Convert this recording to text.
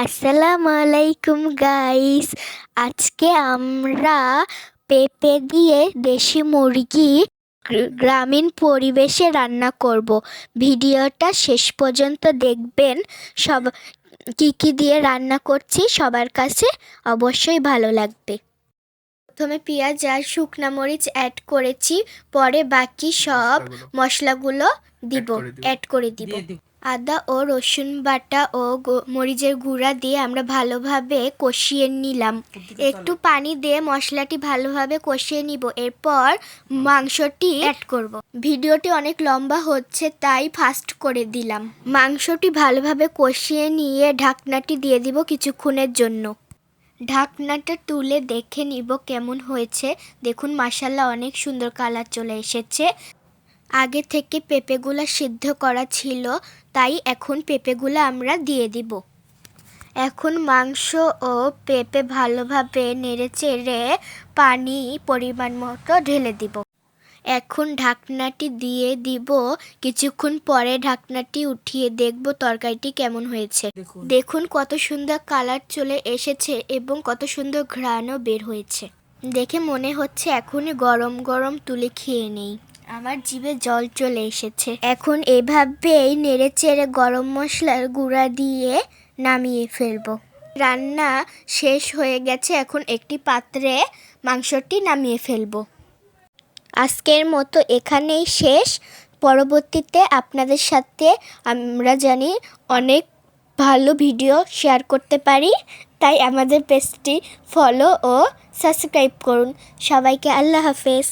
আসসালামু আলাইকুম গাইস। আজকে আমরা পেঁপে দিয়ে দেশি মুরগি গ্রামীণ পরিবেশে রান্না করব। ভিডিওটা শেষ পর্যন্ত দেখবেন। সব কি দিয়ে রান্না করছি সবার কাছে অবশ্যই ভালো লাগবে। প্রথমে পেঁয়াজ আর শুকনা মরিচ অ্যাড করেছি, পরে বাকি সব মশলাগুলো অ্যাড করে দিব। আদা ও রসুন বাটা ও মরিচের গুঁড়া দিয়ে আমরা ভালোভাবে কষিয়ে নিলাম। একটু পানি দিয়ে মশলাটি ভালোভাবে কষিয়ে নিব, এরপর মাংসটি অ্যাড করব। ভিডিওটি অনেক লম্বা হচ্ছে তাই ফাস্ট করে দিলাম। মাংসটি ভালোভাবে কষিয়ে নিয়ে ঢাকনাটি দিয়ে দিব কিছুক্ষণের জন্য। ঢাকনাটা তুলে দেখে নিব কেমন হয়েছে। দেখুন মাশাআল্লাহ, অনেক সুন্দর কালার চলে এসেছে। আগে থেকে পেঁপেগুলো সিদ্ধ করা ছিল, তাই এখন পেঁপেগুলো আমরা দিয়ে দিব। এখন মাংস ও পেঁপে ভালোভাবে নেড়েচেড়ে পানি পরিমাণ মতো ঢেলে দিব। এখন ঢাকনাটি দিয়ে দিব। কিছুক্ষণ পরে ঢাকনাটি উঠিয়ে দেখব তরকারিটি কেমন হয়েছে। দেখুন কত সুন্দর কালার চলে এসেছে এবং কত সুন্দর ঘ্রাণও বের হয়েছে। দেখে মনে হচ্ছে এখনই গরম গরম তুলে খেয়ে নেই। আমার জিভে জল চলে এসেছে। এখন এভাবেই নেড়েচেড়ে গরম মশলার গুঁড়া দিয়ে নামিয়ে ফেলবো। রান্না শেষ হয়ে গেছে, এখন একটি পাত্রে মাংসটি নামিয়ে ফেলবো। আজকের মতো এখানেই শেষ। পরবর্তীতে আপনাদের সাথে আমরা জানি অনেক ভালো ভিডিও শেয়ার করতে পারি, তাই আমাদের পেজটি ফলো ও সাবস্ক্রাইব করুন। সবাইকে আল্লাহ হাফেজ।